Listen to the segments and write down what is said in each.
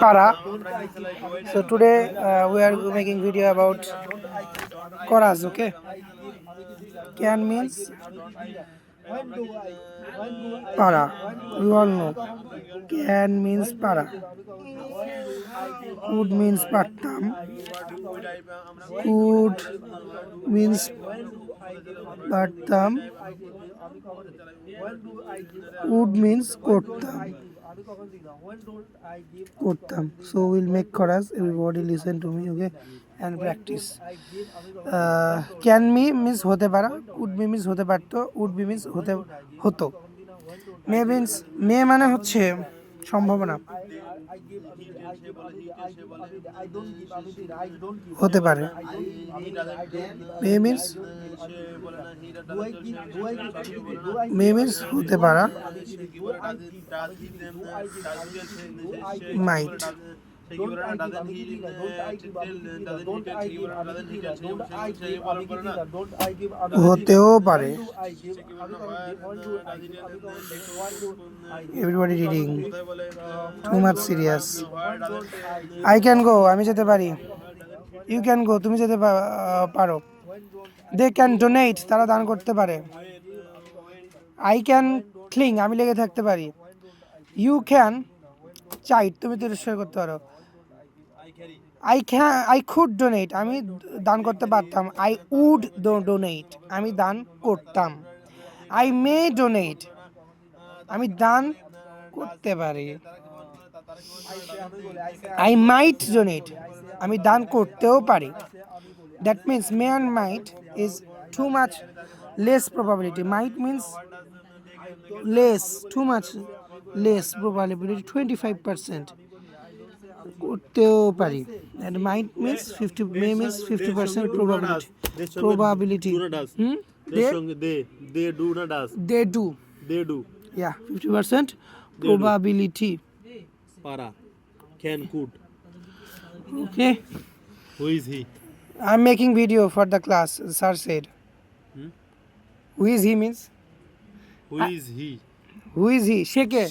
para. So today we are making video about chorus. Okay, can means para. We all know. Can means para. Could means pattam. Could means pattam. Would means kortam. Kortam. So we'll make chorus. Everybody listen to me, okay, and practice. Can me means hote para. Would be means hote parto. Would be means hote hoto. May means may মানে হচ্ছে সম্ভাবনা হতে পারে। মে means হতে পারা। মাইট হতেও পারে। Everybody reading. Too much serious. I can go. আমি যেতে পারি। You can go. তুমি যেতে পারো। They can donate. তারা দান করতে পারে। I can cling. আমি লেগে থাকতে পারি। You can চাই তুমি তিরস্কার করতে পারো। I could donate. আমি দান করতে পারতাম। I would donate. আমি দান করতাম। I may donate. আমি দান করতে পারি। I might donate. আমি দান করতেও পারি। That means may and might is too much less probability. Might means less, too much less probability, 25%. করতেও পারি। And might means 50, may means 50% probability. Probability. They do not ask. They do. Yeah, 50% probability. Para. Can, could. Okay. Who is he? I'm making video for the class. Sir said. Who is he means? Who is he? Who is he? Sheke.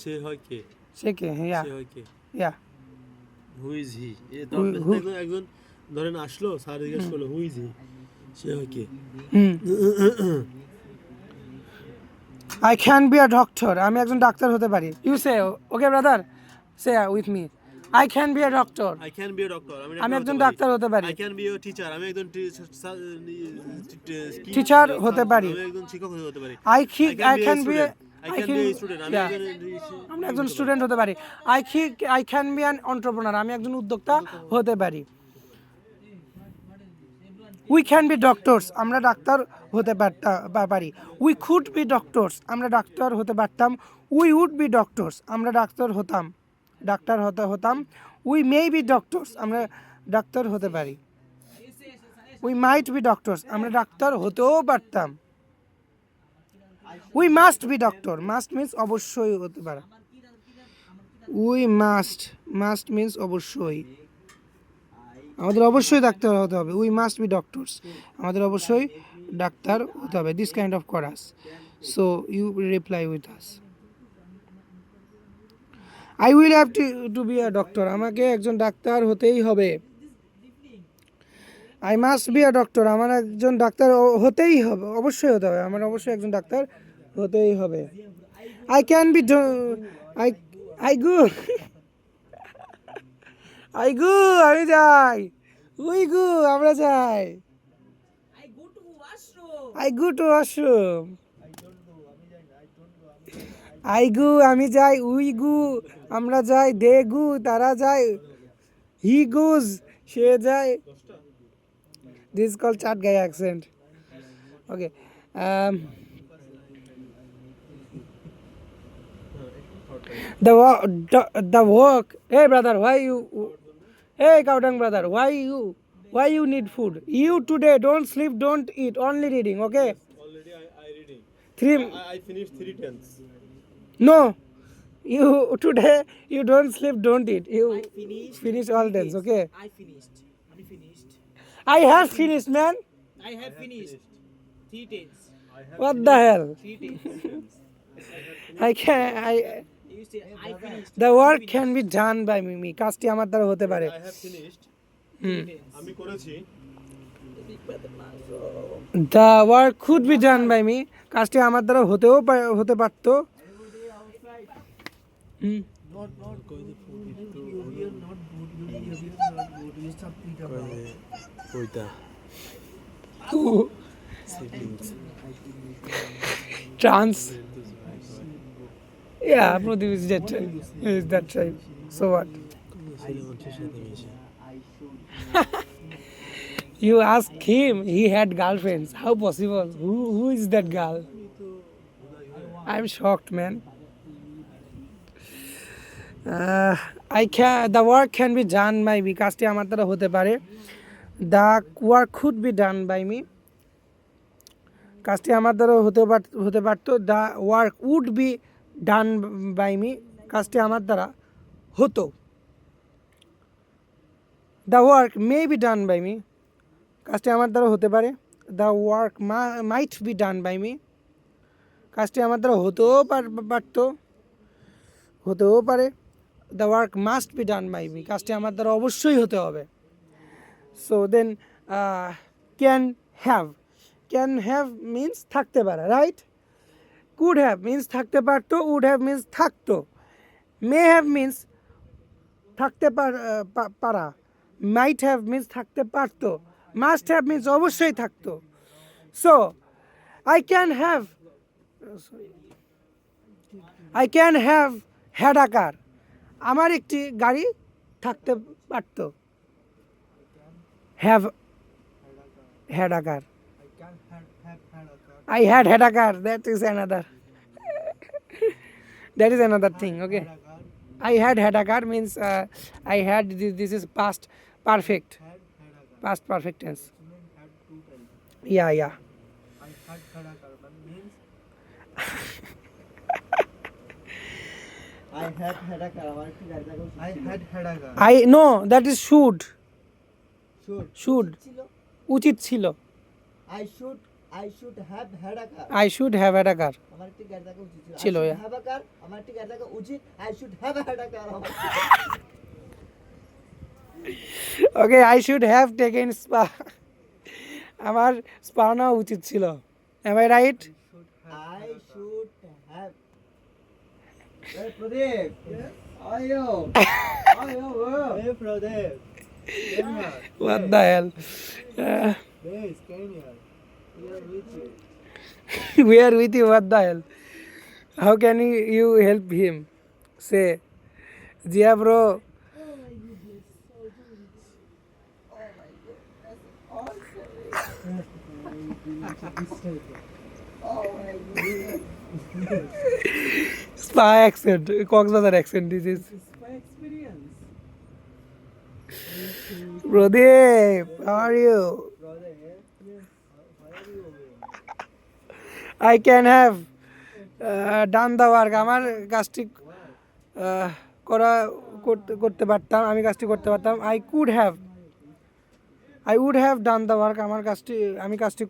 সে হয় কে? Sheke. Yeah. সে হয় কে? Yeah. Who is he? Who? একজন ধরেন আসলো sir জিজ্ঞেস করলো who is he? সে হয় কে? I can be a doctor. আমি একজন ডাক্তার হতে পারি। You say, okay brother. Say with me. I can be a doctor. I can be a doctor. আমি একজন ডাক্তার হতে পারি। I can be a teacher. আমি একজন টিচার হতে পারি। আমি একজন শিক্ষক হতে পারি। I can be a student. আমি একজন স্টুডেন্ট হতে পারি। I can be an entrepreneur. আমি একজন উদ্যোক্তা হতে পারি। We can be doctors. আমরা ডাক্তার হতে পারি। We could be doctors. আমরা ডাক্তার হতে পারতাম। We would be doctors. আমরা ডাক্তার হতাম। We may be doctors. আমরা ডাক্তার হতে পারি। We might be doctors. আমরা ডাক্তার হতেও পারতাম। We must be doctor. Must means অবশ্যই হতে পারে। We must means অবশ্যই। আমাদের অবশ্যই ডাক্তার হতে হবে। We must be doctors. আমাদের অবশ্যই ডাক্তার হতে হবে। This kind of chorus. So you reply with us. I will have to be a doctor. আমাকে একজন ডাক্তার হতেই হবে। I must be a doctor. আমার একজন ডাক্তার হতেই হবে। অবশ্যই হতে হবে। আমার অবশ্যই একজন ডাক্তার হতেই হবে। I can be I go. আমি যাই। We go. আমরা যাই। I go to washroom. I go. আমি যাই। We go. আমরা যাই। They go. তারা যায়। He goes. সে যায়। This is called chat guy accent. Okay. The work. Hey brother, why you? Hey Kaudang brother, why you need food? You today don't sleep, don't eat, only reading. Okay. Already I reading. I finished 3 tenths. No. You today you don't sleep, don't eat. You finish all tenths. Okay. I finished. I have finished, man. I have finished 3 tenths. What the hell? 3 tenths. I can. You You say I finished. The work can be done by me, কাজটি আমার দ্বারা হতে পারে। I have finished. হুম। আমি করেছি। The work could be done by me, কাজটি আমার দ্বারা হতে পারতো। হুম। ওইটা ট্রান্স, yeah, Pradeep is that type. So what? You ask him, he had girlfriends. How possible? Who is that girl? I'm shocked, man. The work can be done by me. কাজটি আমার দ্বারা হতে পারে। The work could be done by me. কাজটি আমার দ্বারা হতে পারতো। The work would be done by me. কাজটি আমার দ্বারা হতো। The work may be done by me. কাজটি আমার দ্বারা হতে পারে। The work might be done by me. কাজটি আমার দ্বারা হতেও পারে। The work must be done by me. কাজটি আমার দ্বারা অবশ্যই হতে হবে। So then can have means থাকতে পারে, right? Could have means থাকতে পারতো, would have means থাকতো, may have means থাকতে পারা, might have means থাকতে পারতো, must have means অবশ্যই থাকতো। So I can have had a car. আমার একটি গাড়ি থাকতে পারতো। Have had a car. I had a car. That is another thing. Okay. I had a car means I had this is past perfect tense. Yeah. I had a car means I had a car. I had a car. I no, that is should. ছিল উচিত ছিল। I should have had a car. I should have had a car. আমার একটি গাড়ি থাকা উচিত ছিল। ছিল, I should yeah. have a car. আমার একটি গাড়ি থাকা উচিত। I should have had a car. Okay, I should have taken spa. আমার স্পা নেওয়া উচিত ছিল। Am I right? I should have. Hey Pradeep. How are you? Hey Pradeep. Come here. What the hell? Yes, come here. We are with you. We are with you. What the hell? How can you help him? Say, Jia bro. Spa accent, Coxbazar accent. This is My experience. Pradeep. How are you? Brother, yes. Why are you going? I can have done the work. আমার কাজটি করতে পারতাম, আমি কাজটি করতে পারতাম। I would have done the work. আমি কাজটি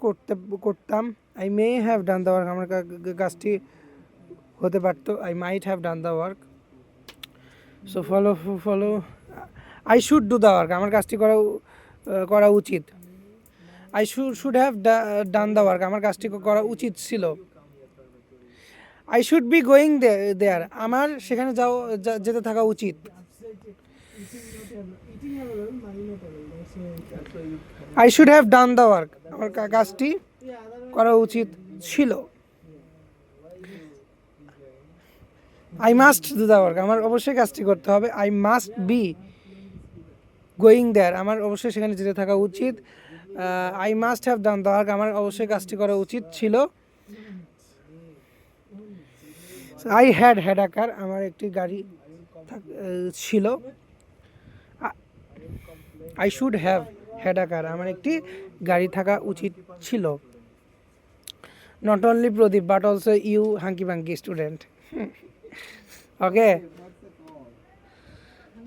করতাম। I may have done the work. আমার কাজটি হতে পারতো। I might have done the work. So follow. I should do the work. আমার কাজটি করা উচিত। I should have done the work. আমার কাজটি করা উচিত ছিল। I should be going there. আমার সেখানে যেতে থাকা উচিত। I should have done the work. আমার কাজটি করা উচিত ছিল। I must do the work. আমার অবশ্যই কাজটি করতে হবে। I must be going there. আমার অবশ্যই সেখানে যেতে থাকা উচিত। I must have done the work. আমার অবশ্যই কাজটি করা উচিত ছিল। I had a car. আমার একটি গাড়ি ছিল। I should have had a car. আমার একটি গাড়ি থাকা উচিত ছিল। Not only Pradeep but also you, hanky panky student. Okay.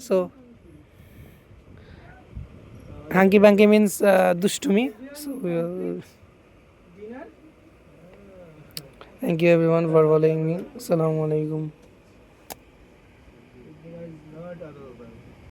So hanky panky means dushtumi. So thank you everyone for following me. Assalamu alaikum. start over.